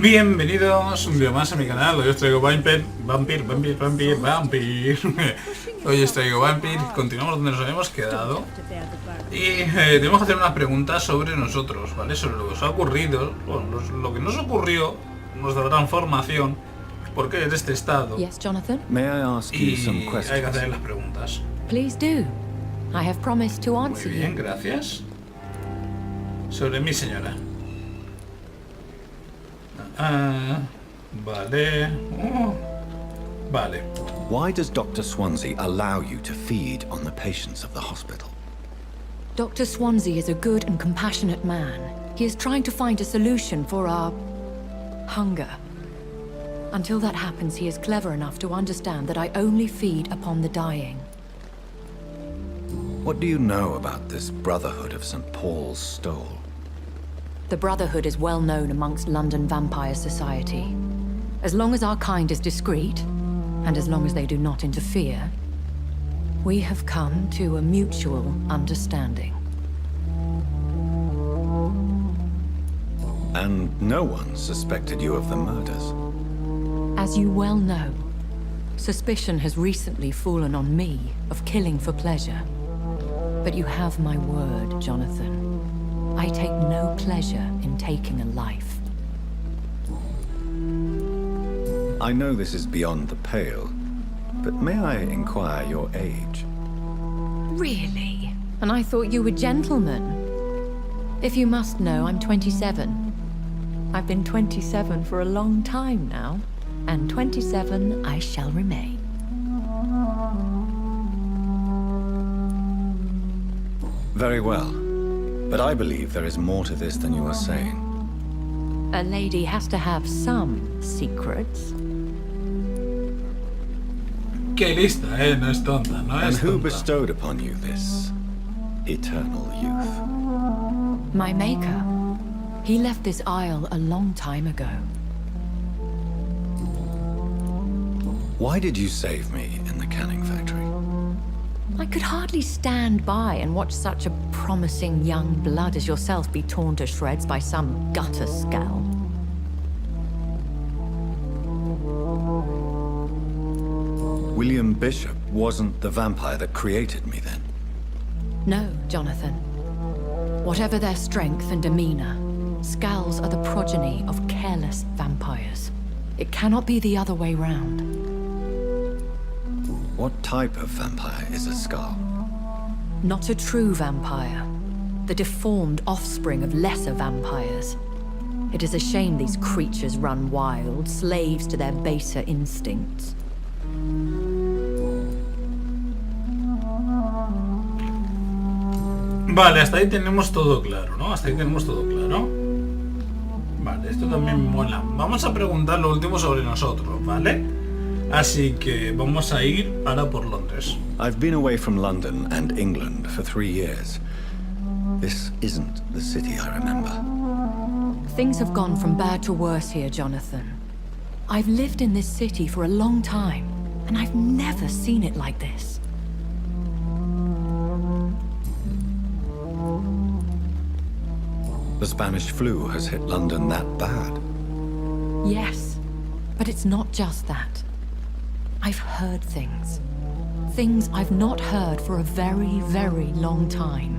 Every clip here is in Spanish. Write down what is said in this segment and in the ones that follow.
Bienvenidos un día más a mi canal. Hoy os traigo Vampyr. Hoy os traigo Vampyr. Continuamos donde nos habíamos quedado. Y tenemos que hacer unas preguntas sobre nosotros, ¿vale? Sobre lo que os ha ocurrido, bueno, lo que nos ocurrió, nuestra transformación, por qué es este estado. Yes, Jonathan? May I ask you some Y questions? hay que hacer las preguntas. Please do. I have promised to Muy answer bien, you. gracias. Sobre mi señora. Vale. Vale. Why does Dr. Swansea allow you to feed on the patients of the hospital? Dr. Swansea is a good and compassionate man. He is trying to find a solution for our hunger. Until that happens, he is clever enough to understand that I only feed upon the dying. What do you know about this Brotherhood of St. Paul's Stole? The Brotherhood is well known amongst London vampire society. As long as our kind is discreet, and as long as they do not interfere, we have come to a mutual understanding. And no one suspected you of the murders. As you well know, suspicion has recently fallen on me of killing for pleasure. But you have my word, Jonathan. I take no pleasure in taking a life. I know this is beyond the pale, but may I inquire your age? Really? And I thought you were gentlemen. If you must know, I'm 27. I've been 27 for a long time now, and 27 I shall remain. Very well, but I believe there is more to this than you are saying. A lady has to have some secrets. Qué lista, no es tonta, no And es who tonta. bestowed upon you this eternal youth? My maker. He left this isle a long time ago. Why did you save me in the canning factory? I could hardly stand by and watch such a promising young blood as yourself be torn to shreds by some gutter scowl. William Bishop wasn't the vampire that created me then. No, Jonathan. Whatever their strength and demeanor, Scowls are the progeny of careless vampires. It cannot be the other way round. What type of vampire is a skull? Not a true vampire. The deformed offspring of lesser vampires. It is a shame these creatures run wild, slaves to their baser instincts. Vale, hasta ahí tenemos todo claro, ¿no? Hasta ahí tenemos todo claro. Vale, esto también me mola. Vamos a preguntar lo último sobre nosotros, ¿vale? Así que vamos a ir ahora por Londres. I've been away from London and England for 3 years. This isn't the city I remember. Things have gone from bad to worse here, Jonathan. I've lived in this city for a long time, and I've never seen it like this. The Spanish flu has hit London that bad. Yes, but it's not just that. I've heard things. Things I've not heard for a very, very long time.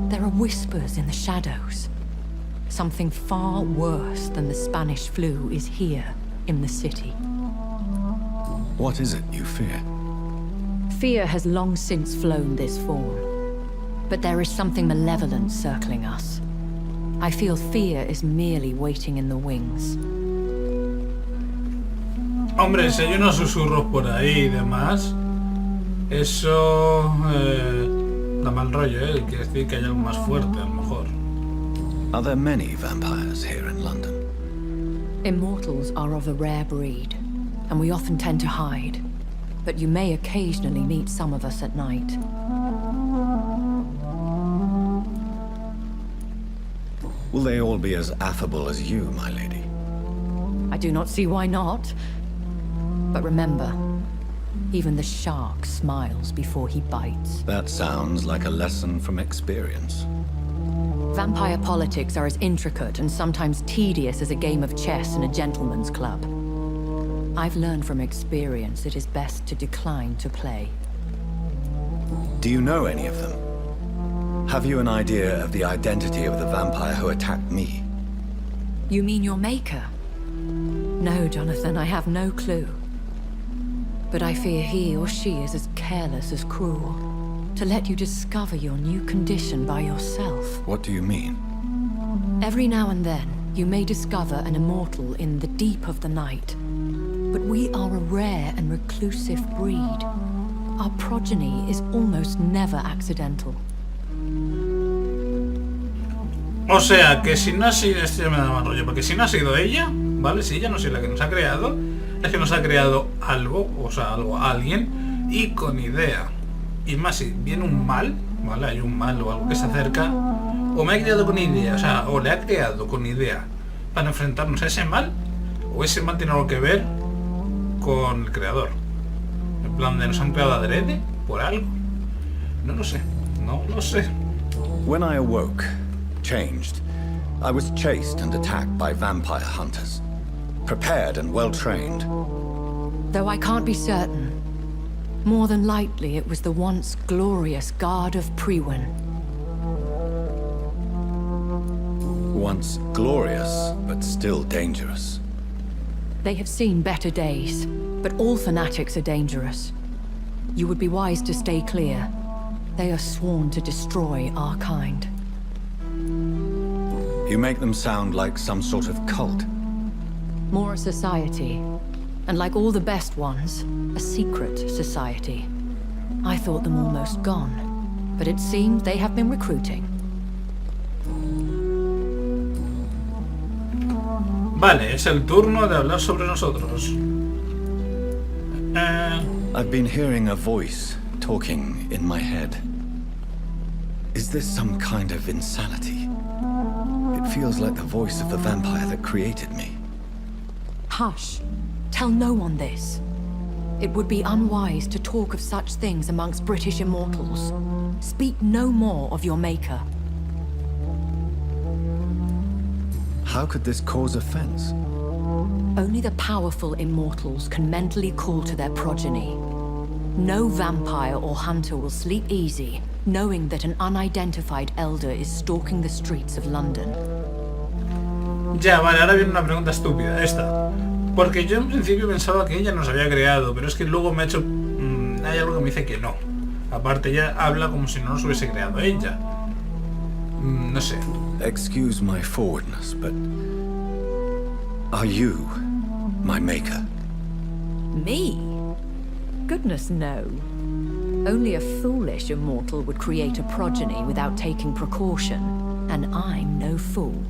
There are whispers in the shadows. Something far worse than the Spanish flu is here in the city. What is it you fear? Fear has long since flown this form. But there is something malevolent circling us. I feel fear is merely waiting in the wings. Hombre, si hay unos susurros por ahí y demás, eso da mal rollo, ¿eh? Quiere decir que hay algo más fuerte, a lo mejor. Are there many vampires here in London? Immortals are of a rare breed, and we often tend to hide. But you may occasionally meet some of us at night. Will they all be as affable as you, my lady? I do not see why not. But remember, even the shark smiles before he bites. That sounds like a lesson from experience. Vampire politics are as intricate and sometimes tedious as a game of chess in a gentleman's club. I've learned from experience it is best to decline to play. Do you know any of them? Have you an idea of the identity of the vampire who attacked me? You mean your maker? No, Jonathan, I have no clue. But I fear he or she is as careless as cruel. To let you discover your new condition by yourself. What do you mean? Every now and then, you may discover an immortal in the deep of the night. But we are a rare and reclusive breed. Our progeny is almost never accidental. O sea, que si no ha sido... Esto ya me da mal rollo, porque si no ha sido ella, ¿vale? Si ella no es la que nos ha creado, es que nos ha creado algo, o sea, algo, alguien, y con idea. Y más si viene un mal, ¿vale? Hay un mal o algo que se acerca, o me ha creado con idea, o sea, o le ha creado con idea para enfrentarnos a ese mal, o ese mal tiene algo que ver con el creador. En plan de nos han creado adrede por algo. No lo sé, no lo sé. When I awoke, changed, I was chased and attacked by vampire hunters. Prepared and well-trained. Though I can't be certain, more than likely it was the once glorious Guard of Priwen. Once glorious, but still dangerous. They have seen better days, but all fanatics are dangerous. You would be wise to stay clear. They are sworn to destroy our kind. You make them sound like some sort of cult. More a society, and like all the best ones, a secret society. I thought them almost gone, but it seems they have been recruiting. Vale, es el turno de hablar sobre nosotros. I've been hearing a voice talking in my head. Is this some kind of insanity? It feels like the voice of the vampire that created me. Hush. Tell no one this. It would be unwise to talk of such things amongst British immortals. Speak no more of your maker. How could this cause offense? Only the powerful immortals can mentally call to their progeny. No vampire or hunter will sleep easy, knowing that an unidentified elder is stalking the streets of London. Ya, vale, ahora viene una pregunta estúpida, esta. Porque yo en principio pensaba que ella nos había creado, pero es que luego me ha hecho... hay algo que me dice que no. Aparte, ella habla como si no nos hubiese creado ella. No sé. Excuse my forwardness, but... are you my maker? Me? Goodness, no. Only a foolish immortal would create a progeny without taking precaution, and I'm no fool.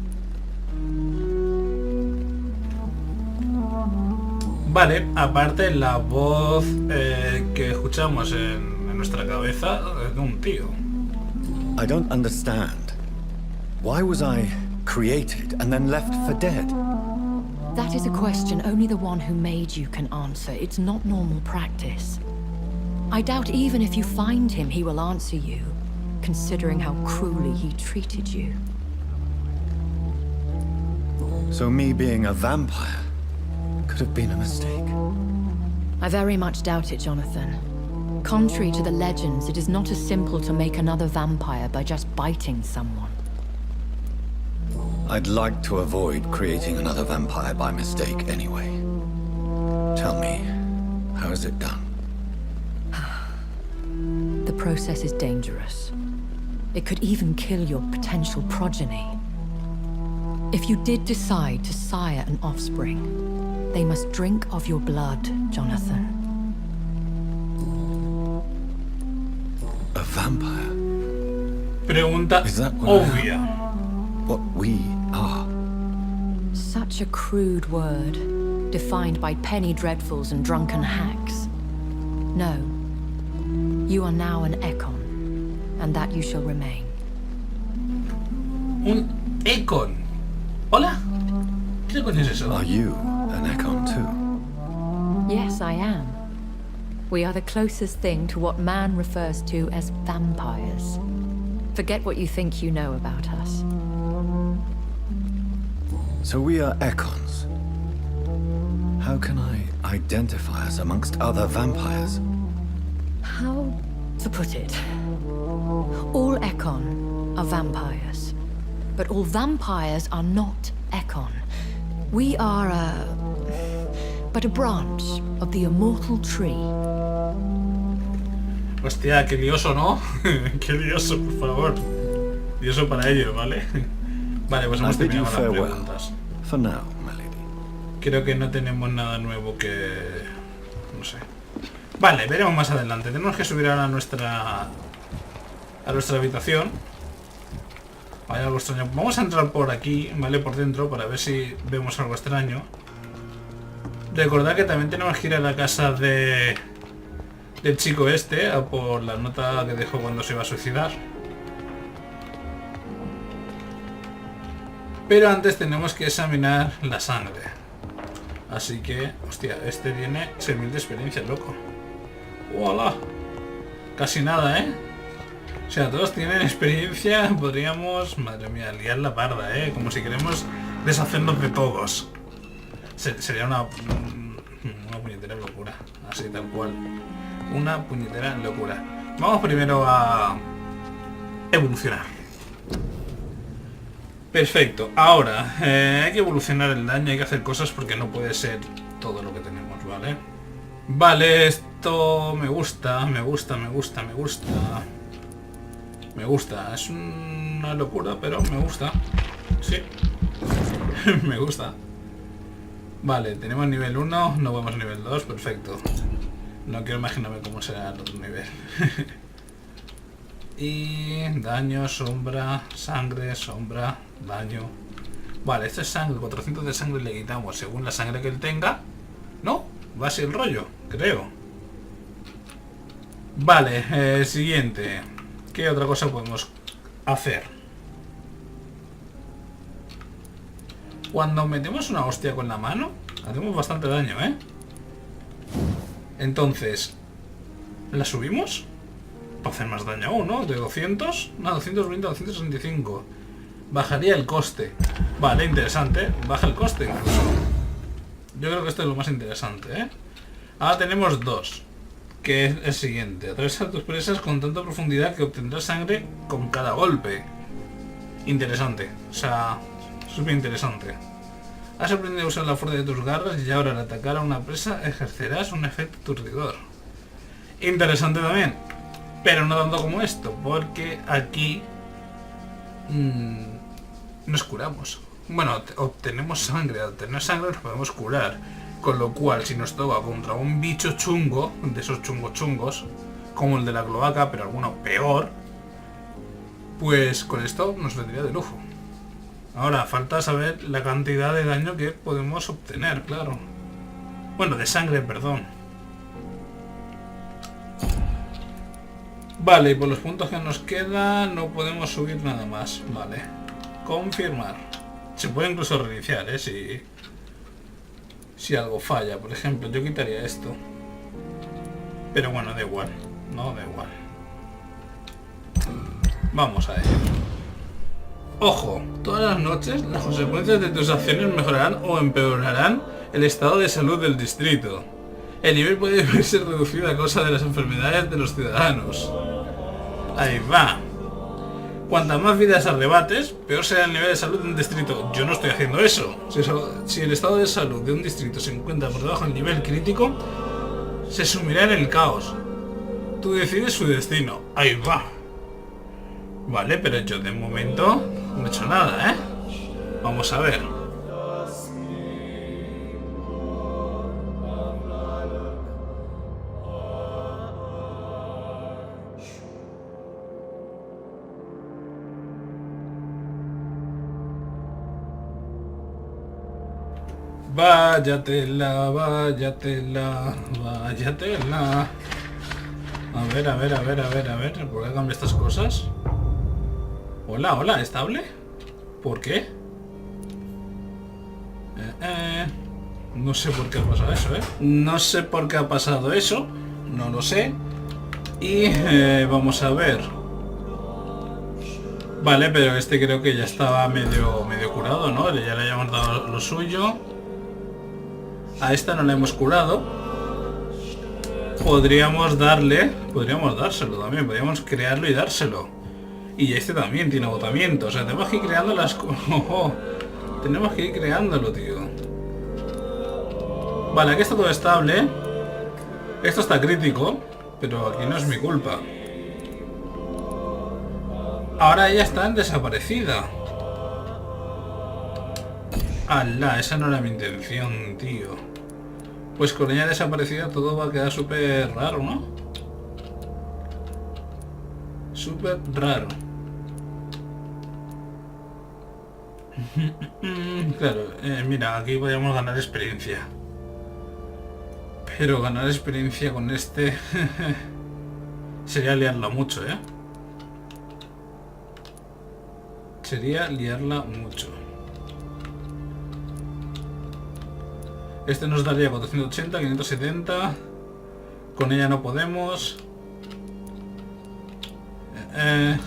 Vale, aparte la voz que escuchamos en nuestra cabeza es de un tío. I don't understand. Why was I created and then left for dead? That is a question only the one who made you can answer. It's not normal practice. I doubt even if you find him, he will answer you, considering how cruelly he treated you. So me being a vampire could have been a mistake. I very much doubt it, Jonathan. Contrary to the legends, it is not as simple to make another vampire by just biting someone. I'd like to avoid creating another vampire by mistake anyway. Tell me, how is it done? The process is dangerous. It could even kill your potential progeny. If you did decide to sire an offspring, they must drink of your blood, Jonathan. A vampire? Pregunta Is that what obvia. What we are? Such a crude word, defined by penny dreadfuls and drunken hacks. No. You are now an Econ, and that you shall remain. Un Econ. Hola. ¿Qué coño es eso? Are you an Econ too? Yes, I am. We are the closest thing to what man refers to as vampires. Forget what you think you know about us. So we are Econs. How can I identify us amongst other vampires? How to put it? All Econ are vampires. But all vampires are not Econ. We are but a branch of the immortal tree. Hostia, qué lioso, ¿no? Qué lioso, por favor. Lioso para ellos, ¿vale? Vale, pues hemos terminado las preguntas. For now, my lady. Creo que no tenemos nada nuevo que... no sé. Vale, veremos más adelante. Tenemos que subir ahora a nuestra habitación. Vale, algo extraño. Vamos a entrar por aquí, ¿vale? Por dentro, para ver si vemos algo extraño. Recordad que también tenemos que ir a la casa del chico este, a por la nota que dejó cuando se iba a suicidar. Pero antes tenemos que examinar la sangre. Así que, hostia, este tiene 6000 de experiencia, loco. ¡Hola! Casi nada, ¿eh? O sea, todos tienen experiencia, podríamos, madre mía, liar la parda, ¿eh? Como si queremos deshacernos de todos. Sería una puñetera locura, así tal cual. Una puñetera locura. Vamos primero a evolucionar. Perfecto, ahora hay que evolucionar el daño, hay que hacer cosas porque no puede ser todo lo que tenemos, ¿vale? Vale, esto me gusta, me gusta, me gusta, me gusta. Me gusta, es una locura, pero me gusta. Sí, me gusta. Vale, tenemos nivel 1, no vamos a nivel 2, perfecto. No quiero imaginarme cómo será el otro nivel. Y daño, sombra, sangre, sombra, daño. Vale, esto es sangre, 400 de sangre le quitamos según la sangre que él tenga. No, va así el rollo, creo. Vale, siguiente. ¿Qué otra cosa podemos hacer? Cuando metemos una hostia con la mano, hacemos bastante daño, ¿eh? Entonces, ¿la subimos? Para hacer más daño aún, ¿no? De 200, no, 220 a 265. Bajaría el coste. Vale, interesante. Baja el coste incluso. Yo creo que esto es lo más interesante, ¿eh? Ahora tenemos dos. Que es el siguiente. Atravesar tus presas con tanta profundidad que obtendrás sangre con cada golpe. Interesante. O sea, súper interesante. Has aprendido a usar la fuerza de tus garras y ahora al atacar a una presa ejercerás un efecto aturdidor. Interesante también. Pero no tanto como esto, porque aquí nos curamos. Bueno, obtenemos sangre. Al obtener sangre nos podemos curar. Con lo cual, si nos toca contra un bicho chungo, de esos chungos, como el de la cloaca, pero alguno peor, pues con esto nos vendría de lujo. Ahora, falta saber la cantidad de daño que podemos obtener, claro. Bueno, de sangre, perdón. Vale, y por los puntos que nos quedan no podemos subir nada más. Vale. Confirmar. Se puede incluso reiniciar, si algo falla. Por ejemplo, yo quitaría esto. Pero bueno, da igual. No, da igual. Vamos a ello. Ojo, todas las noches las consecuencias de tus acciones mejorarán o empeorarán el estado de salud del distrito. El nivel puede verse reducido a causa de las enfermedades de los ciudadanos. Ahí va. Cuantas más vidas arrebates, peor será el nivel de salud de un distrito. Yo no estoy haciendo eso. Si el estado de salud de un distrito se encuentra por debajo del nivel crítico, se sumirá en el caos. Tú decides su destino. Ahí va. Vale, pero yo de momento no he hecho nada, ¿eh? Vamos a ver. Váyatela, váyatela, váyatela. A ver, ¿por qué cambia estas cosas? Hola, hola, ¿estable? ¿Por qué? No sé por qué ha pasado eso, ¿eh? No sé por qué ha pasado eso, no lo sé. Y vamos a ver. Vale, pero este creo que ya estaba medio curado, ¿no? Ya le hayamos dado lo suyo. A esta no la hemos curado. Podríamos dárselo también, podríamos crearlo y dárselo. Y este también tiene agotamiento, o sea, tenemos que ir creando las cosas. Tenemos que ir creándolo, tío. Vale, aquí está todo estable. Esto está crítico, pero aquí no es mi culpa. Ahora ella está en desaparecida. ¡Hala! Esa no era mi intención, tío. Pues con ella desaparecida todo va a quedar súper raro, ¿no? Súper raro. Claro, mira, aquí podríamos ganar experiencia. Pero ganar experiencia con este... sería liarla mucho, ¿eh? Sería liarla mucho. Este nos daría 480, 570. Con ella no podemos.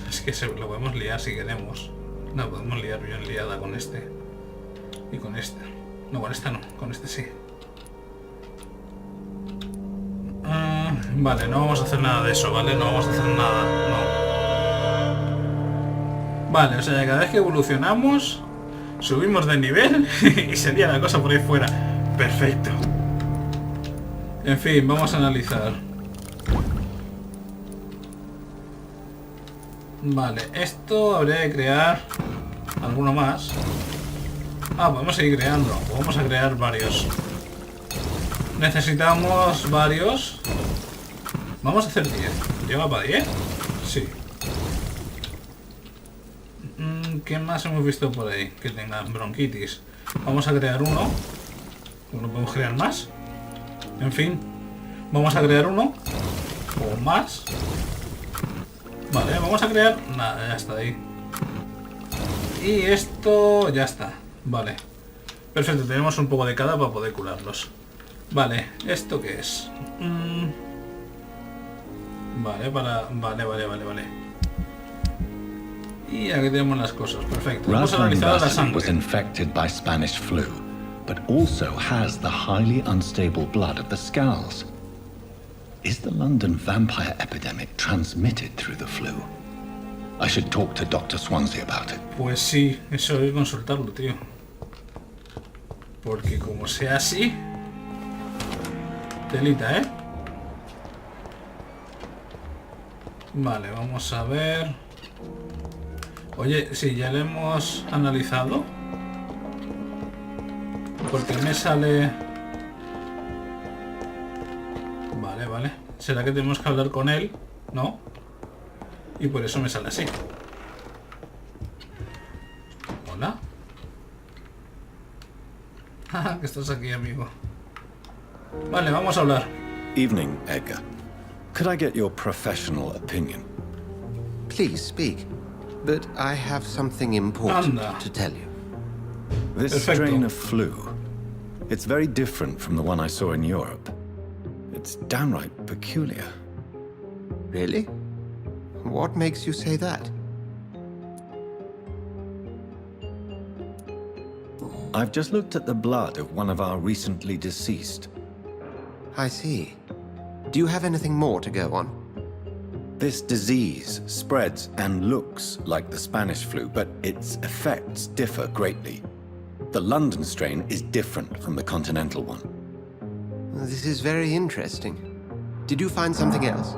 Es que lo podemos liar si queremos. No, podemos liar bien liada con este. Y con esta. No, con esta no. Con este sí. Vale, no vamos a hacer nada de eso, ¿vale? No vamos a hacer nada. No. Vale, o sea, cada vez que evolucionamos, subimos de nivel y sería la cosa por ahí fuera. Perfecto. En fin, vamos a analizar. Vale, esto habría de crear alguno más. Podemos seguir creando. Vamos a crear varios. Necesitamos varios. Vamos a hacer 10. ¿Llega para 10? Sí. ¿Qué más hemos visto por ahí? Que tenga bronquitis. Vamos a crear uno. ¿No podemos crear más? En fin. Vamos a crear uno. O más. Vale, vamos a crear... Nada, ya está ahí. Y esto ya está. Vale. Perfecto, tenemos un poco de cada para poder curarlos. Vale, ¿esto qué es? Vale, Vale. Y aquí tenemos las cosas, perfecto. Hemos analizado la sangre. Was infected by Spanish flu, but also has the highly unstable blood of the Skulls. Is the London vampire epidemic transmitted through the flu? I should talk to Dr. Swansea about it. Pues sí, eso hay que consultarlo, tío. Porque como sea así... Telita, ¿eh? Vale, vamos a ver... Oye, sí, ya lo hemos analizado. Porque me sale... Vale. ¿Será que tenemos que hablar con él? ¿No? Y por eso me sale así. Hola. Que estás aquí, amigo. Vale, vamos a hablar. Evening, Edgar. Could I get your professional opinion? Please speak. But I have something important to tell you. This strain of flu, it's very different from the one I saw in Europe. It's downright peculiar. Really? What makes you say that? I've just looked at the blood of one of our recently deceased. I see. Do you have anything more to go on? This disease spreads and looks like the Spanish flu, but its effects differ greatly. The London strain is different from the continental one. This is very interesting. Did you find something else?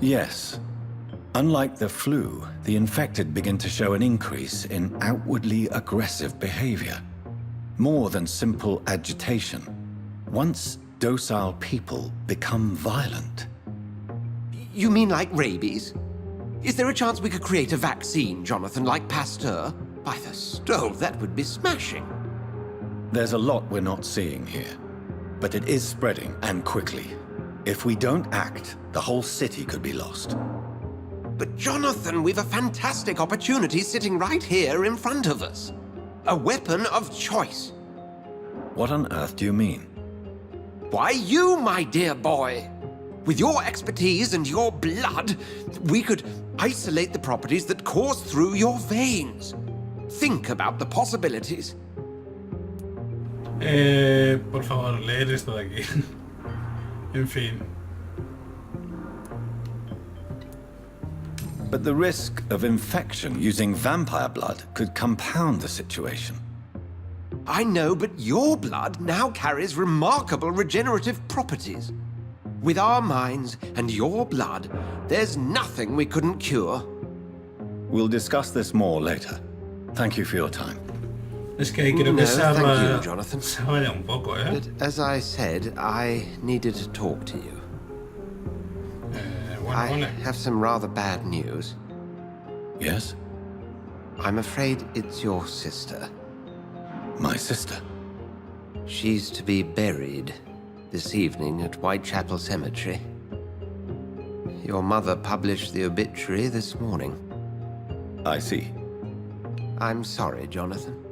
Yes. Unlike the flu, the infected begin to show an increase in outwardly aggressive behavior. More than simple agitation. Once docile people become violent. You mean like rabies? Is there a chance we could create a vaccine, Jonathan, like Pasteur? By the stove, that would be smashing. There's a lot we're not seeing here. But it is spreading, and quickly. If we don't act, the whole city could be lost. But Jonathan, we've a fantastic opportunity sitting right here in front of us. A weapon of choice. What on earth do you mean? Why, you, my dear boy. With your expertise and your blood, we could isolate the properties that course through your veins. Think about the possibilities. Por favor, leer esto de aquí. En fin. But the risk of infection using vampire blood could compound the situation. I know, but your blood now carries remarkable regenerative properties. With our minds and your blood, there's nothing we couldn't cure. We'll discuss this more later. Thank you for your time. Es que creo que No, se thank vaya, you, Jonathan. se vaya un poco, ¿eh? But as I said, I needed to talk to you. Bueno, I vale. have some rather bad news. Yes? I'm afraid it's your sister. My sister. She's to be buried this evening at Whitechapel Cemetery. Your mother published the obituary this morning. I see. I'm sorry, Jonathan.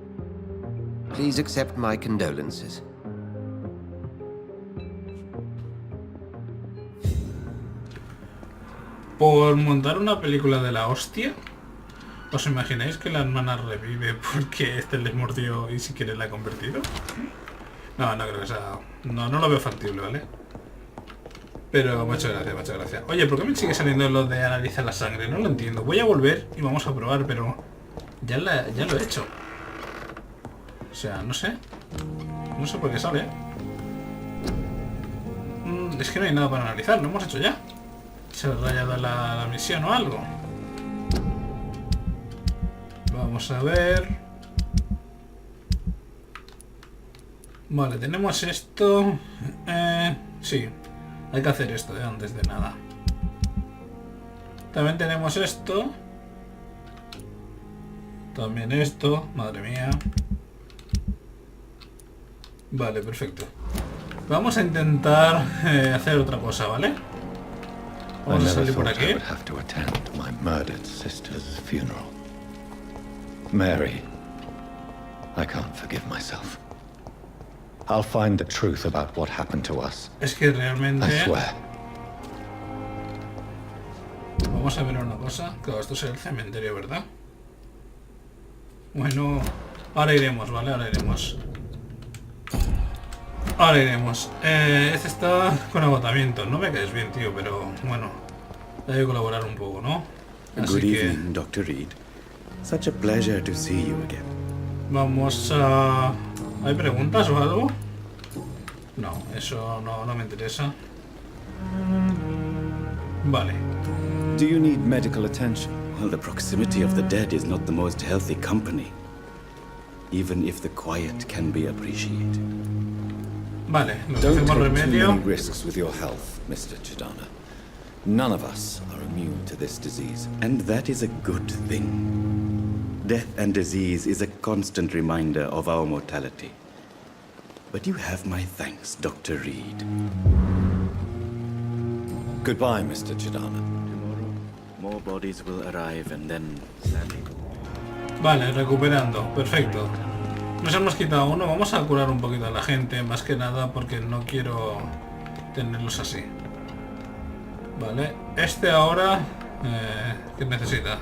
Please accept my condolences. Por montar una película de la hostia, ¿os imagináis que la hermana revive porque este le mordió y si quiere la ha convertido? No, no creo que sea... No lo veo factible, ¿vale? Pero muchas gracias, muchas gracias. Oye, ¿por qué me sigue saliendo lo de analizar la sangre? No lo entiendo. Voy a volver y vamos a probar, pero... Ya lo he hecho. O sea, no sé. No sé por qué sale. Es que no hay nada para analizar, lo hemos hecho ya. Se ha rayado la misión o algo. Vamos a ver. Vale, tenemos esto. Sí, hay que hacer esto antes de nada. También tenemos esto. También esto, madre mía. Vale, perfecto. Vamos a intentar hacer otra cosa, ¿vale? Vamos a salir por aquí. I would have to attend my murdered sister's funeral. Mary, I can't forgive myself. I'll find the truth about what happened to us. Es que realmente... I swear. Vamos a ver una cosa. Claro, esto es el cementerio, ¿verdad? Bueno, ahora iremos, ¿vale? Ahora iremos. Ahora iremos. Este está con agotamiento. No me caes bien, tío, pero bueno. Hay que colaborar un poco, ¿no? Así Good que evening, Dr. Reed. Such a pleasure to see you again. vamos a... ¿Hay preguntas o algo? No, eso no me interesa. Vale. Do you need medical attention? Well, the proximity of the dead is not the most healthy company, even if the quiet can be appreciated. Vale, nos Don't hacemos take too remedio. many risks with your health, Mr. Chidana. None of us are immune to this disease. And that is a good thing. Death and disease is a constant reminder of our mortality. But you have my thanks, Dr. Reed. Goodbye, Mr. Chidana. Tomorrow, more bodies will arrive and then sadly. Vale, recuperando. Perfecto. Nos hemos quitado uno. Vamos a curar un poquito a la gente. Más que nada porque no quiero tenerlos así. Vale. Este ahora... ¿qué necesita?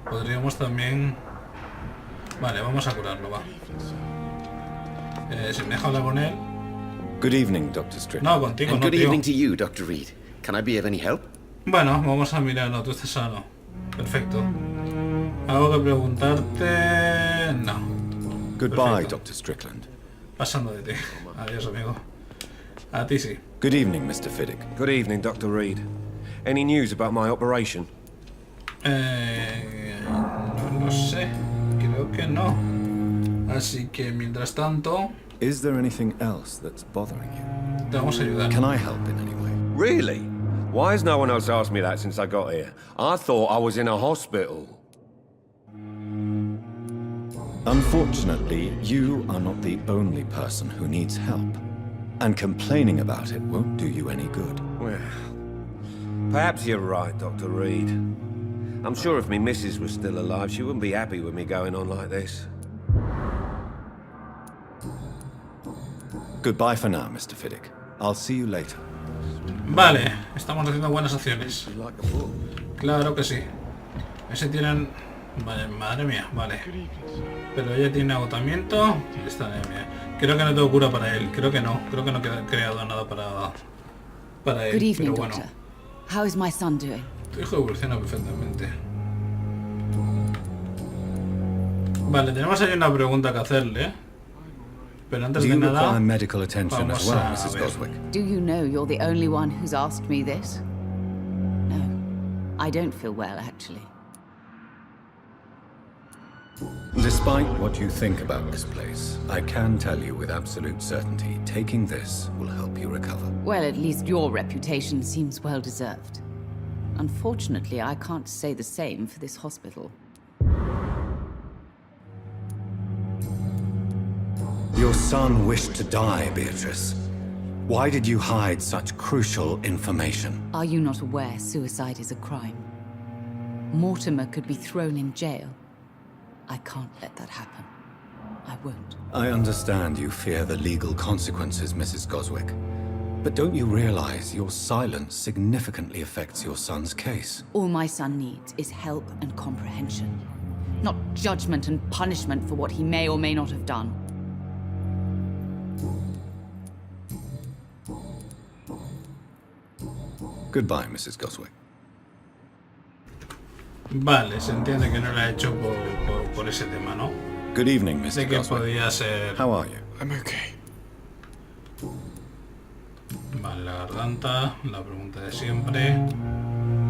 Podríamos también... Vale, vamos a curarlo, va. Si me deja hablar con él... Good evening, Dr. Strickland. No, contigo And no, good tío. evening to you, Dr. Reed. Can I be of any help? Bueno, vamos a mirar. No, tú estás sano. Perfecto. ¿Algo que preguntarte? No. Goodbye, Perfecto. Dr. Strickland. Pasando de ti. Adiós, amigo. A ti sí. Good evening, Mr. Fiddick. Good evening, Dr. Reed. Any news about my operation? No lo sé. Creo que no. Así que mientras tanto, Is there anything else that's bothering you? te vamos a ayudar. Can I help in any way? Really? Why has no one else asked me that since I got here? I thought I was in a hospital. Unfortunately, you are not the only person who needs help. And complaining about it won't do you any good. Well, perhaps you're right, Dr. Reed. I'm sure if me missus was still alive, she wouldn't be happy with me going on like this. Goodbye for now, Mr. Fiddick. I'll see you later. Vale, estamos haciendo buenas acciones. Claro que sí. Ese tienen... Vale, madre mía, vale. Pero ella tiene agotamiento y esta anemia. Creo que no tengo cura para él. Creo que no he creado nada para él. Good evening, pero bueno. Doctor. How is my son doing? Tu hijo evoluciona perfectamente. Vale, tenemos ahí una pregunta que hacerle. Pero antes Do de you nada... require medical attention as vamos well, a Mrs. ver. Goswick? Do you know you're the only one who's asked me this? No. I don't feel well, actually. Despite what you think about this place, I can tell you with absolute certainty, taking this will help you recover. Well, at least your reputation seems well deserved. Unfortunately, I can't say the same for this hospital. Your son wished to die, Beatrice. Why did you hide such crucial information? Are you not aware suicide is a crime? Mortimer could be thrown in jail. I can't let that happen. I won't. I understand you fear the legal consequences, Mrs. Goswick. But don't you realize your silence significantly affects your son's case? All my son needs is help and comprehension. Not judgment and punishment for what he may or may not have done. Goodbye, Mrs. Goswick. Vale, se entiende que no lo ha hecho por ese tema, ¿no? Good evening, De Mr. que Goswick. podía ser... How are you? I'm okay. Vale, la garganta, la pregunta de siempre.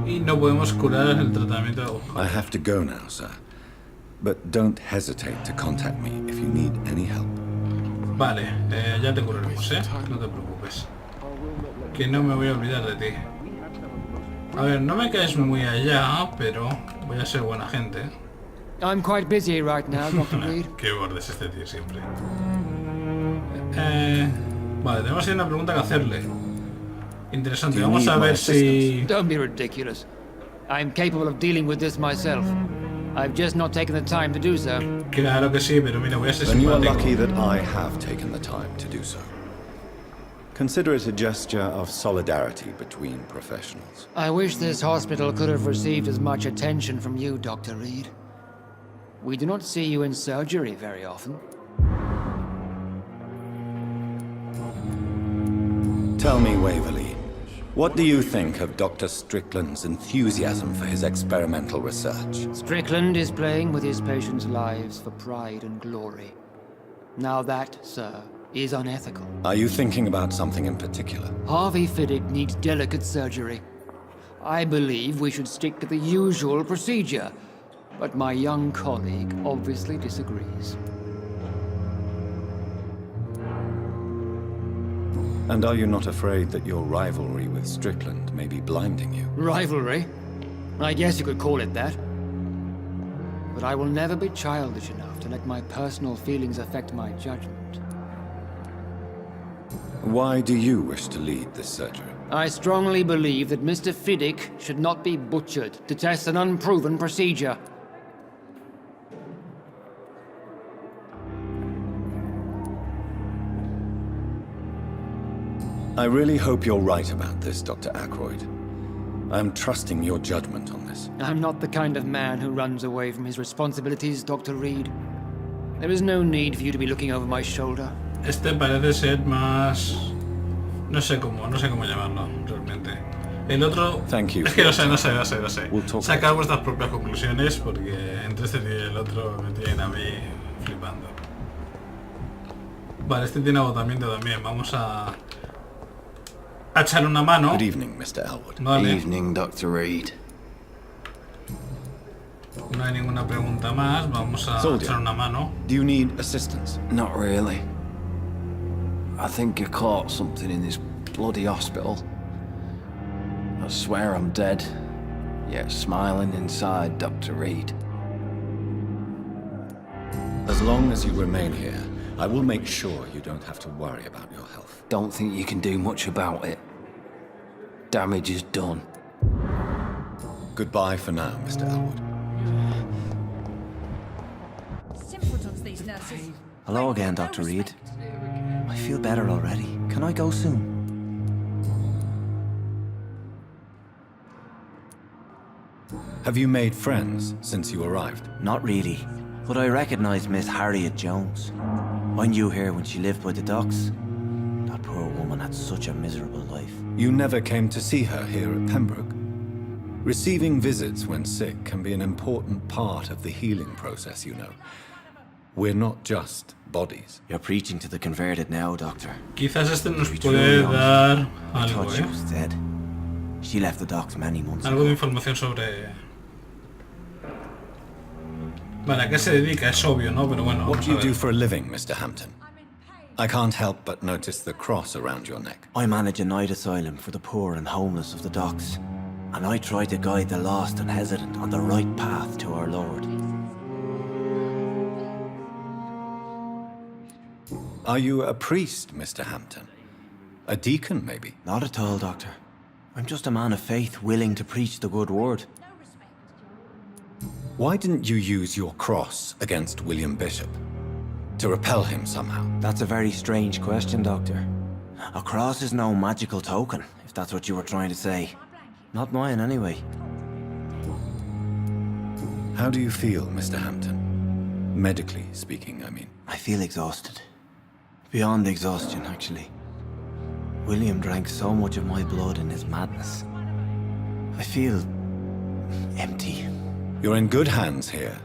Y no podemos curar el tratamiento... I have to go now, sir. But don't hesitate to contact me if you need any help. Vale, ya te curaremos, ¿eh? No te preocupes. Que no me voy a olvidar de ti. A ver, no me caes muy allá, pero voy a ser buena gente. I'm quite busy right now, Dr. Reed. Qué borde es este tío siempre. Vale, tenemos ahí una pregunta que hacerle. Interesante, Do you vamos a need my ver si... Don't be ridiculous. I'm capable of dealing with this myself. I've just not taken the time to do so. Claro que sí, pero mira, voy a ser Then you are simpático. lucky that I have taken the time to do so. Consider it a gesture of solidarity between professionals. I wish this hospital could have received as much attention from you, Dr. Reed. We do not see you in surgery very often. Tell me, Waverly, what do you think of Dr. Strickland's enthusiasm for his experimental research? Strickland is playing with his patients' lives for pride and glory. Now that, sir, is unethical. Are you thinking about something in particular? Harvey Fiddick needs delicate surgery. I believe we should stick to the usual procedure, but my young colleague obviously disagrees. And are you not afraid that your rivalry with Strickland may be blinding you? Rivalry? I guess you could call it that. But I will never be childish enough to let my personal feelings affect my judgment. Why do you wish to lead this surgery? I strongly believe that Mr. Fiddick should not be butchered to test an unproven procedure. I really hope you're right about this, Dr. Ackroyd. I am trusting your judgment on this. I'm not the kind of man who runs away from his responsibilities, Dr. Reed. There is no need for you to be looking over my shoulder. Este parece ser más... No sé cómo llamarlo, realmente. El otro... Thank you Es que for no your sé. We'll talk Sacad vuestras propias conclusiones porque entre este tío y el otro me tienen a mí flipando. Vale, este tiene agotamiento también. Vamos a echarle una mano. Good evening, Mr. Elwood. Vale. Evening, Dr. Reed. No hay ninguna pregunta más. Vamos a Soldier. echar una mano. Do you need assistance? Not really. I think you caught something in this bloody hospital. I swear I'm dead, yet smiling inside, Dr. Reed. As long as you remain here, I will make sure you don't have to worry about your health. Don't think you can do much about it. Damage is done. Goodbye for now, Mr. Elwood. Simpletons, these nurses. Hello again, Dr. Reed. I feel better already. Can I go soon? Have you made friends since you arrived? Not really, but I recognize Miss Harriet Jones. I knew her when she lived by the docks. That poor woman had such a miserable life. You never came to see her here at Pembroke? Receiving visits when sick can be an important part of the healing process, you know. We're not just bodies. You're preaching to the converted now, Doctor. Quizás este nos puede dar I algo, thought she was dead. She left the docks many months algo de ago. información sobre... Vale, ¿a qué se dedica? Es obvio, ¿no? Pero bueno, What vamos do a you do ver. for a living, Mr. Hampton? I can't help but notice the cross around your neck. I manage a night asylum for the poor and homeless of the docks. And I try to guide the lost and hesitant on the right path to our Lord. Are you a priest, Mr. Hampton? A deacon, maybe? Not at all, Doctor. I'm just a man of faith willing to preach the good word. Why didn't you use your cross against William Bishop? To repel him somehow? That's a very strange question, Doctor. A cross is no magical token, if that's what you were trying to say. Not mine, anyway. How do you feel, Mr. Hampton? Medically speaking, I mean. I feel exhausted. Beyond exhaustion, actually. William drank so much of my blood in his madness. I feel... empty. You're in good hands here.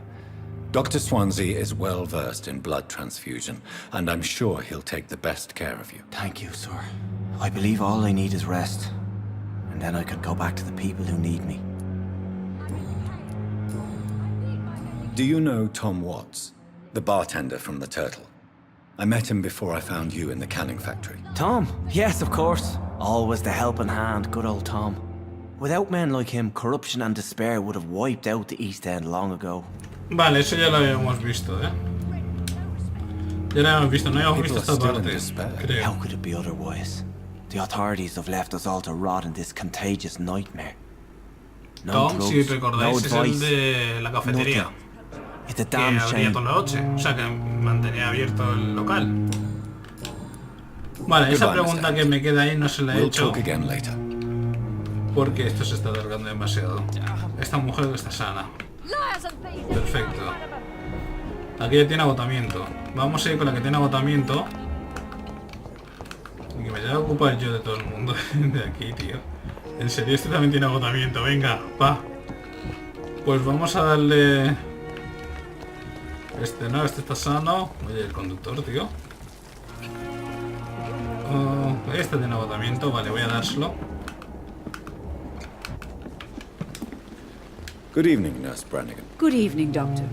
Dr. Swansea is well versed in blood transfusion, and I'm sure he'll take the best care of you. Thank you, sir. I believe all I need is rest. And then I can go back to the people who need me. Do you know Tom Watts, the bartender from the Turtle? I met him before I found you in the canning factory. Tom? Yes, of course. Always the helping hand, good old Tom. Without men like him, corruption and despair would have wiped out the East End long ago. Vale, eso ya lo habíamos visto, ¿eh? Ya lo habíamos visto, no habíamos visto esta parte, creo. How could it be otherwise? The authorities have left us all to rot in this contagious nightmare. No Tom, drugs, si recordáis, no es el advice, de la cafetería. nothing. It's a Que damn abría shame. toda la noche, o sea que mantenía abierto el local. Vale, esa Goodbye, pregunta Mr. que me queda ahí no se la he We'll hecho talk again later. porque esto se está alargando demasiado. Esta mujer está sana. Perfecto. Aquí ya tiene agotamiento. Vamos a ir con la que tiene agotamiento. Y que me lleve a ocupar yo de todo el mundo de aquí, tío. En serio, este también tiene agotamiento. Venga, va. Pues vamos a darle... Este no, este está sano. Oye, el conductor, tío. Este tiene agotamiento. Vale, voy a dárselo. Good evening, Nurse Brannigan. Good evening, Doctor.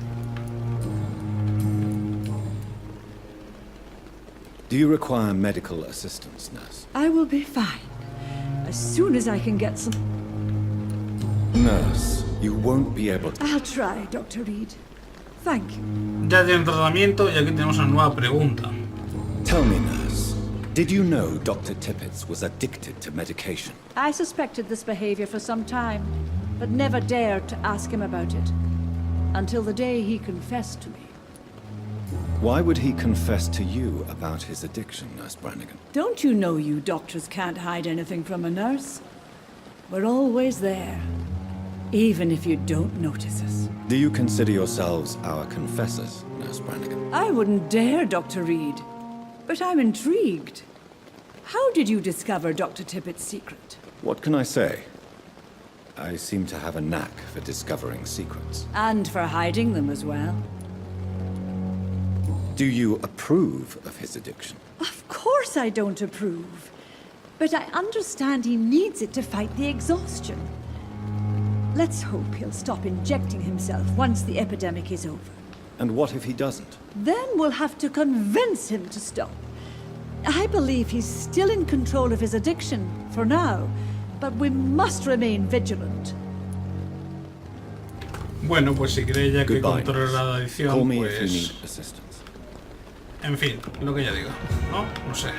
Do you require medical assistance, Nurse? I will be fine. As soon as I can get some... Nurse, you won't be able to... I'll try, Dr. Reed. Thank you. Ya tiene tratamiento y aquí tenemos una nueva pregunta. Tell me, Nurse, did you know Dr. Tippett was addicted to medication? I suspected this behavior for some time, but never dared to ask him about it. Until the day he confessed to me. Why would he confess to you about his addiction, Nurse Brannigan? Don't you know you doctors can't hide anything from a nurse? We're always there, even if you don't notice us. Do you consider yourselves our confessors, Nurse Brannigan? I wouldn't dare, Dr. Reed. But I'm intrigued. How did you discover Dr. Tippett's secret? What can I say? I seem to have a knack for discovering secrets. And for hiding them as well. Do you approve of his addiction? Of course I don't approve. But I understand he needs it to fight the exhaustion. Let's hope he'll stop injecting himself once the epidemic is over. And what if he doesn't? Then we'll have to convince him to stop. I believe he's still in control of his addiction, for now. But we must remain vigilant. Bueno, pues si cree ya que Goodbye, controla la Call adicción, me if you need pues... assistance. En fin, lo que ya digo, ¿no? No sé.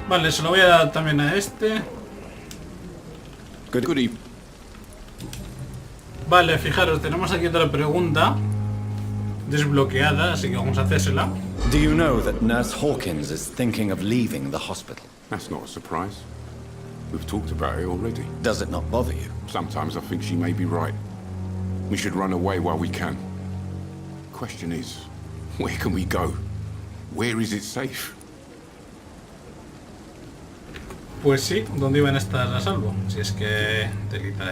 Vale, se lo voy a dar también a este. Good evening. Vale, fijaros, tenemos aquí otra pregunta desbloqueada, así que vamos a hacérsela. Do you know that Nurse Hawkins is thinking of leaving the hospital? That's not a surprise. We've talked about it already. Does it not bother you? Sometimes I think she may be right. We should run away while we can. Question is, where can we go? Where is it safe? Pues sí, ¿dónde iban a estar a salvo? Si es que telita,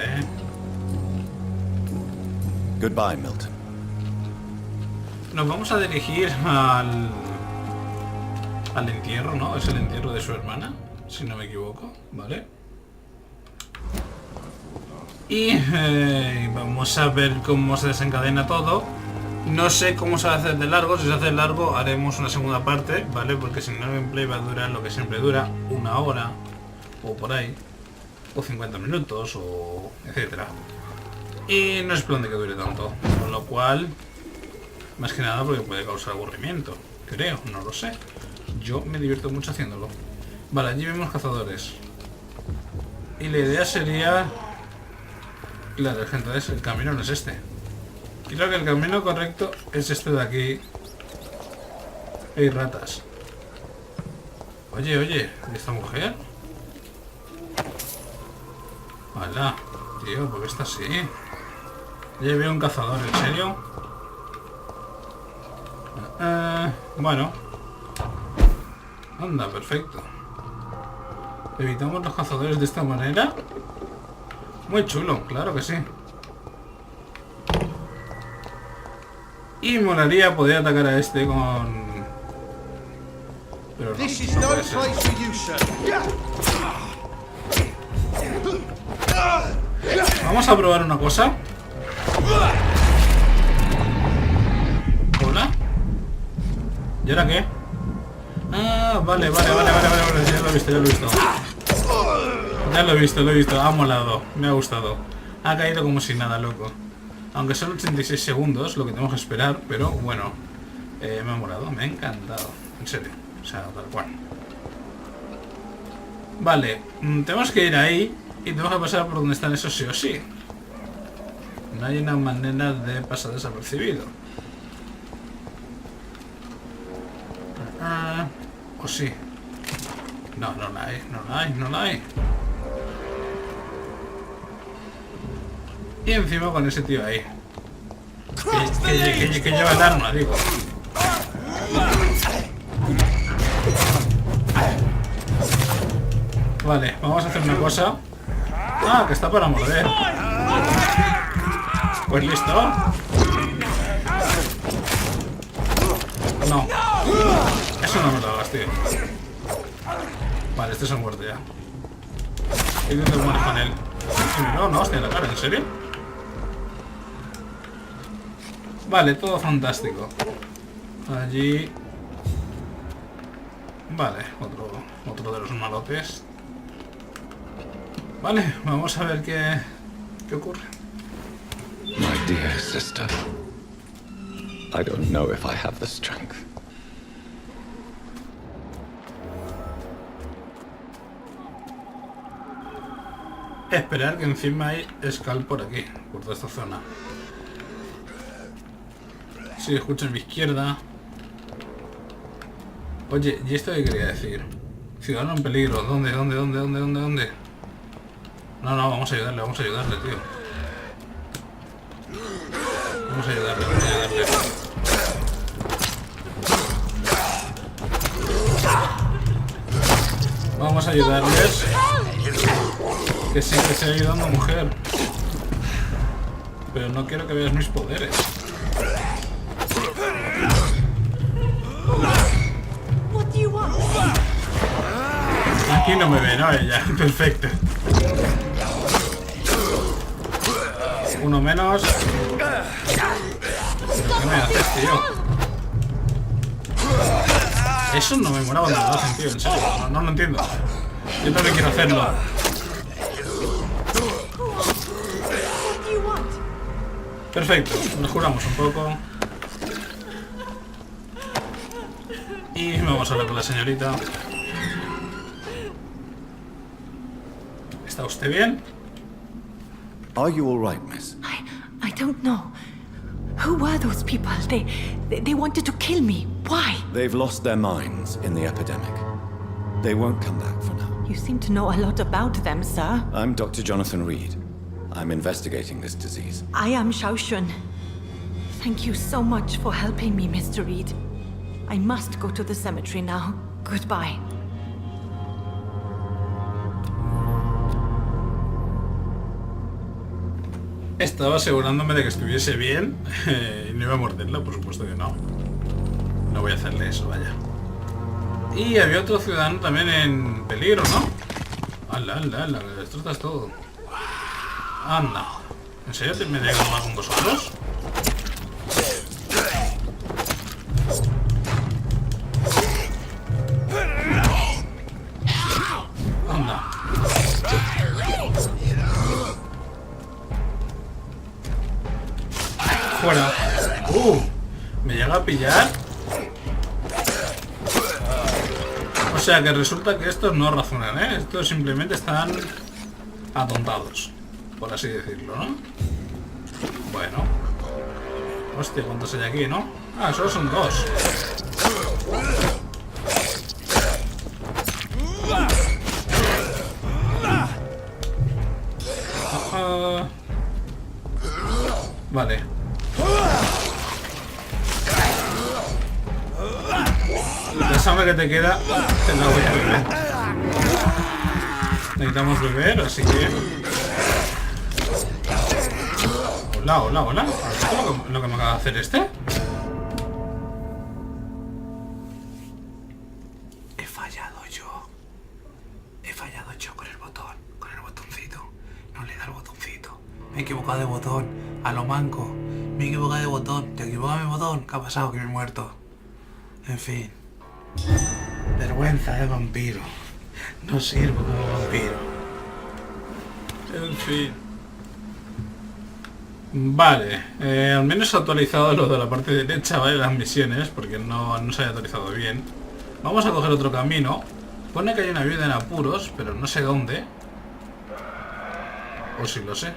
Goodbye, Milton. Nos vamos a dirigir al entierro, ¿no? Es el entierro de su hermana, si no me equivoco, ¿vale? Y vamos a ver cómo se desencadena todo. No sé cómo se va a hacer de largo. Si se hace largo haremos una segunda parte, ¿vale? Porque si no el gameplay va a durar lo que siempre dura, 1 hora o por ahí, o 50 minutos o etcétera. Y no es plan de que dure tanto, con lo cual, más que nada porque puede causar aburrimiento, creo, no lo sé. Yo me divierto mucho haciéndolo. Vale, allí vemos cazadores. Y la idea sería... Claro, entonces el camino no es este. Creo que el camino correcto es este de aquí. Hay ratas. Oye, oye, ¿y esta mujer? Hola, tío, ¿por qué está así? Ya veo un cazador, ¿en serio? Bueno. Anda, perfecto. Evitamos los cazadores de esta manera. Muy chulo, claro que sí. Y molaría poder atacar a este con... Pero no, no puede ser. Vamos a probar una cosa. ¿Hola? ¿Y ahora qué? Ah, vale. Ya lo he visto. Ya lo he visto. Ha molado. Me ha gustado. Ha caído como si nada, loco. Aunque son 86 segundos, lo que tenemos que esperar. Pero bueno, me ha molado. Me ha encantado. En serio. O sea, tal cual. Vale. Tenemos que ir ahí. Y tenemos que pasar por donde están esos sí o sí. No hay una manera de pasar desapercibido. ¿O sí? No la hay. Y encima con ese tío ahí. Que lleva el arma, digo. Vale, vamos a hacer una cosa. Ah, que está para morder. Pues listo. No. Eso no me lo hagas, tío. Vale, este se ha muerto ya. ¿Y dónde mueres con él? No, hostia, en la cara, ¿en serio? Vale, todo fantástico. Allí... Vale, otro de los malotes. Vale, vamos a ver qué ocurre. My dear sister, I don't know if I have the strength. Esperar que encima hay Skull por aquí, por toda esta zona. Sí, escucho en mi izquierda. Oye, ¿y esto qué quería decir? Ciudadano en peligro. ¿Dónde? No, vamos a ayudarle, tío. Vamos a ayudarle. Vamos a ayudarles. Que sí, que estoy ayudando a mujer. Pero no quiero que veas mis poderes. Aquí no me ve, ¿no? Ella. Perfecto. Uno menos. ¿Qué me haces, tío? Eso no me mola cuando lo hacen, tío. En serio. No lo entiendo. Yo también quiero hacerlo. Perfecto. Nos curamos un poco. Y vamos a hablar con la señorita. ¿Está usted bien? Are you all right, miss? I don't know. Who were those people? They wanted to kill me. Why? They've lost their minds in the epidemic. They won't come back for now. You seem to know a lot about them, sir. I'm Dr. Jonathan Reed. I'm investigating this disease. I am Xiaoxun. Thank you so much for helping me, Mr. Reed. I must go to the cemetery now. Goodbye. Estaba asegurándome de que estuviese bien y no iba a morderla, por supuesto que no. No voy a hacerle eso, vaya. Y había otro ciudadano también en peligro, ¿no? ¡Hala, hala, hala! Que destrozas todo. Anda. ¿En serio te me voy a acabar con vosotros? Anda. Fuera. Me llega a pillar. O sea que resulta que estos no razonan, ¿eh? Estos simplemente están atontados, por así decirlo, ¿no? Bueno. Hostia, ¿cuántos hay aquí, no? Ah, solo son dos. Vale. La sangre que te queda te la voy a beber. Necesitamos beber, así que... Hola, hola, hola. ¿Esto es lo que me acaba de hacer este? He fallado yo. He fallado yo con el botón, con el botoncito. No le da el botoncito. Me he equivocado de botón, a lo manco. Me he equivocado de botón. Te equivocas de botón. ¿Qué ha pasado? Que me he muerto. En fin. Vergüenza de vampiro. No sirvo como vampiro. En fin. Vale. Al menos he actualizado lo de la parte derecha, ¿vale? Las misiones, porque no se haya actualizado bien. Vamos a coger otro camino. Pone que hay una viuda en apuros, pero no sé dónde. O si lo sé.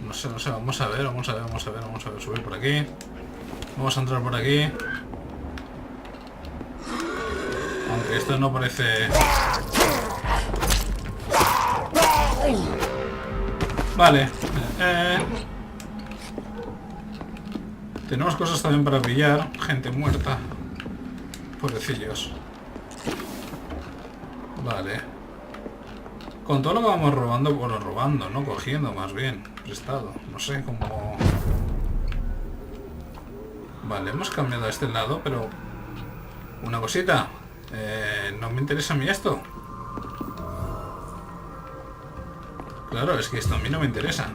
No sé, vamos a ver, subir por aquí. Vamos a entrar por aquí. Aunque esto no parece... Vale. Tenemos cosas también para pillar. Gente muerta. Pobrecillos. Vale. Con todo lo que vamos robando, bueno, robando, ¿no? Cogiendo más bien. Prestado. No sé cómo... Vale, hemos cambiado a este lado, pero... Una cosita. No me interesa a mí esto. Claro, es que esto a mí no me interesa.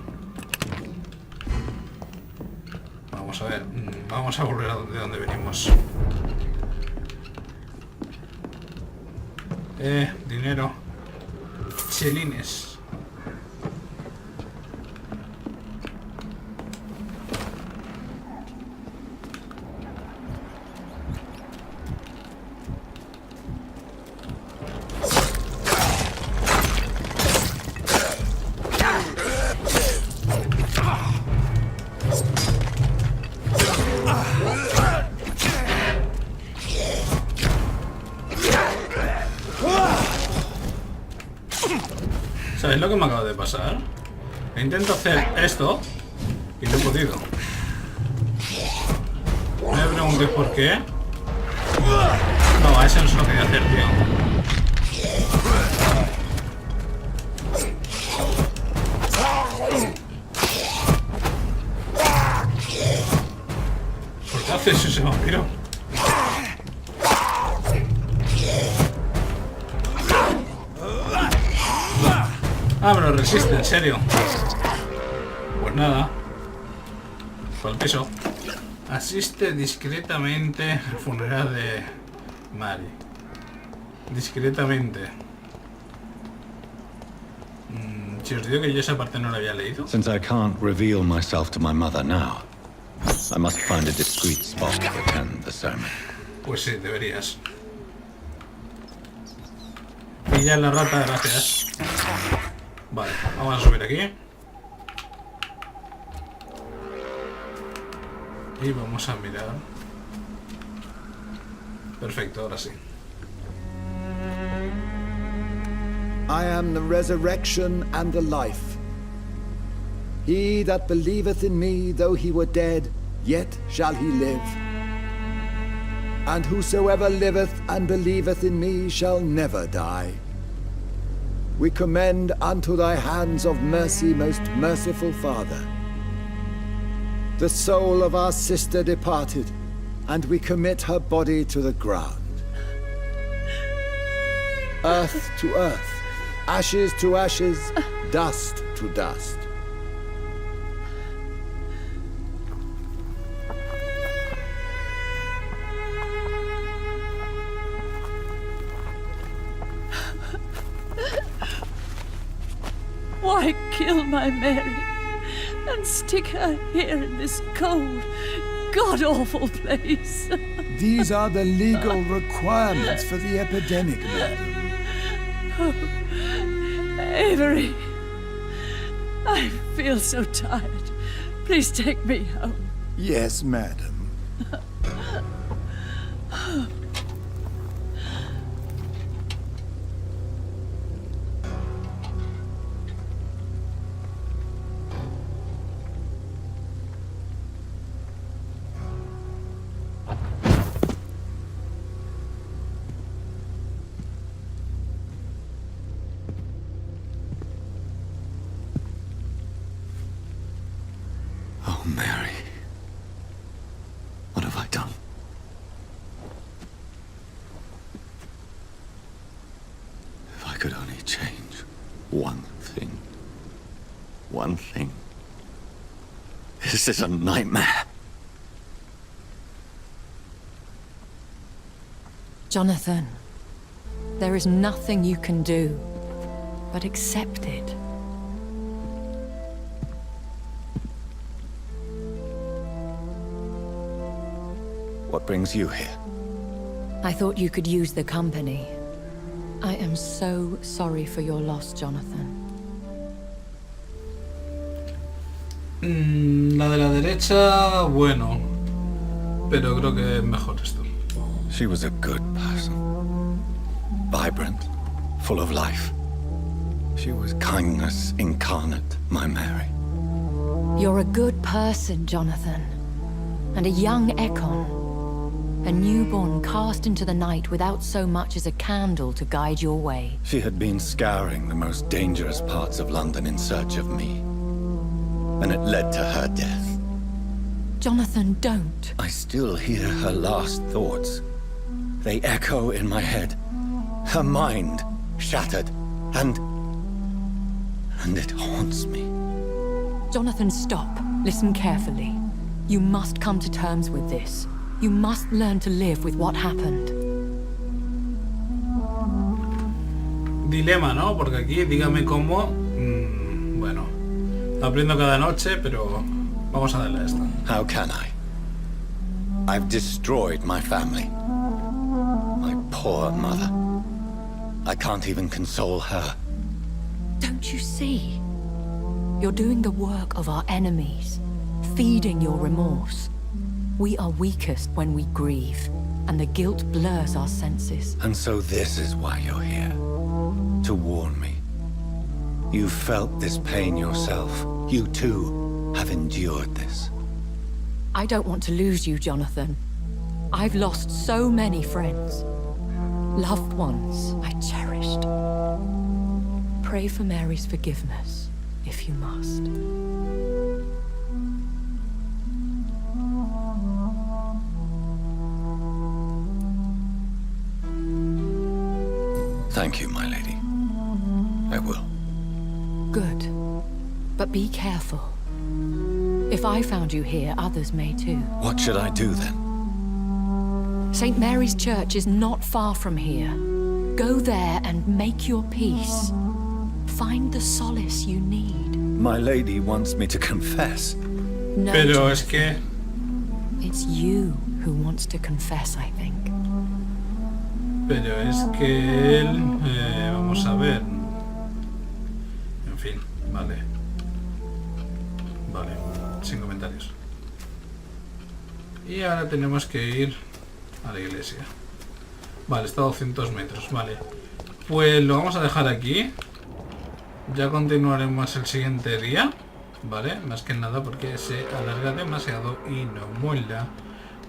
Vamos a ver. Vamos a volver a donde venimos. Dinero. Chelines. ¿Sabéis lo que me acaba de pasar? Intento hacer esto y no he podido. No me preguntéis por qué. No, a eso no se lo quería hacer, tío. ¿Por qué hace eso ese vampiro? Ah, me lo resiste, en serio. Pues nada. Por el piso. Asiste discretamente al funeral de Mari. Discretamente. Si os digo que yo esa parte no la había leído. Since I can't reveal myself to my mother now, I must find a discreet spot to attend the sermon. Pues sí, deberías. Pilla la rata, gracias. Vale, vamos a subir aquí. Y vamos a mirar. Perfecto, ahora sí. I am the resurrection and the life. He that believeth in me, though he were dead, yet shall he live. And whosoever liveth and believeth in me shall never die. We commend unto thy hands of mercy, most merciful Father, the soul of our sister departed, and we commit her body to the ground. Earth to earth, ashes to ashes, dust to dust. Why kill my Mary and stick her here in this cold, god-awful place? These are the legal requirements for the epidemic, madam. Oh, Avery, I feel so tired. Please take me home. Yes, madam. Oh, Mary. What have I done? If I could only change one thing. One thing. This is a nightmare. Jonathan, there is nothing you can do but accept it. What brings you here? I thought you could use the company. I am so sorry for your loss, Jonathan. La de la derecha, bueno. Pero creo que es mejor esto. She was a good person. Vibrant, full of life. She was kindness incarnate, my Mary. You're a good person, Jonathan. And a young Ekon. A newborn cast into the night without so much as a candle to guide your way. She had been scouring the most dangerous parts of London in search of me. And it led to her death. Jonathan, don't. I still hear her last thoughts. They echo in my head. Her mind shattered, and it haunts me. Jonathan, stop. Listen carefully. You must come to terms with this. You must learn to live with what happened. Dilema, ¿no? Porque aquí, dígame cómo... bueno, aprendo cada noche, pero vamos a darle a esto. How can I? I've destroyed my family. My poor mother. I can't even console her. Don't you see? You're doing the work of our enemies, feeding your remorse. We are weakest when we grieve, and the guilt blurs our senses. And so this is why you're here. To warn me. You've felt this pain yourself. You too have endured this. I don't want to lose you, Jonathan. I've lost so many friends. Loved ones I cherished. Pray for Mary's forgiveness, if you must. Thank you, my lady. I will. Good. But be careful. If I found you here, others may too. What should I do then? St. Mary's Church is not far from here. Go there and make your peace. Find the solace you need. My lady wants me to confess. No, Pero Jonathan. es que... It's you who wants to confess, I think. Pero es que él... vamos a ver... En fin, vale. Vale, sin comentarios. Y ahora tenemos que ir a la iglesia. Vale, está a 200 metros, vale. Pues lo vamos a dejar aquí. Ya continuaremos el siguiente día. Vale, más que nada porque se alarga demasiado y no mola.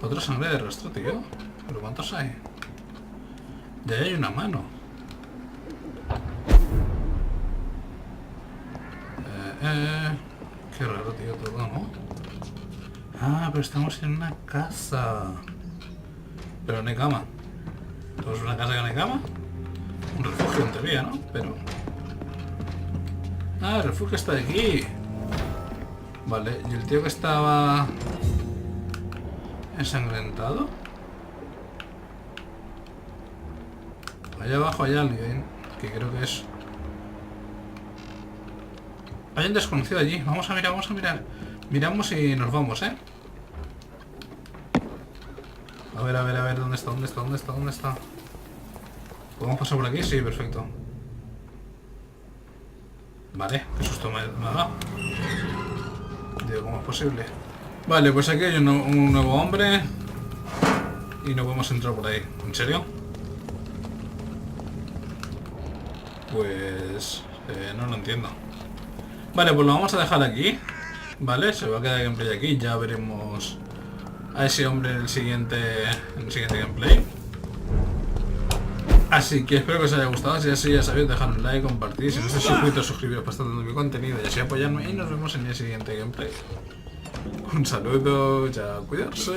Otra sangre de rastro, tío. ¿Pero cuántos hay? Ya hay una mano. Qué raro, tío, todo, ¿no? Ah, pero estamos en una casa. Pero no hay cama. ¿Todo es una casa que no hay cama? Un refugio en teoría, ¿no? Pero... Ah, el refugio está aquí. Vale, y el tío que estaba... ensangrentado. Allá abajo hay alguien, que creo que es... Hay un desconocido allí. Vamos a mirar, vamos a mirar. Miramos y nos vamos, ¿eh? A ver, ¿dónde está? ¿Dónde está? ¿Dónde está? ¿Dónde está? ¿Podemos pasar por aquí? Sí, perfecto. Vale, qué susto me ha dado. Digo, ¿cómo es posible? Vale, pues aquí hay un nuevo hombre. Y no podemos entrar por ahí. ¿En serio? Pues... no lo entiendo. Vale, pues lo vamos a dejar aquí. Vale, se va a quedar el gameplay aquí. Ya veremos a ese hombre en el siguiente gameplay. Así que espero que os haya gustado. Si es así, ya sabéis, dejad un like, compartir. Si no estáis suscritos, suscribiros para estar dando mi contenido y así apoyarme. Y nos vemos en el siguiente gameplay. Un saludo, ya cuidarse.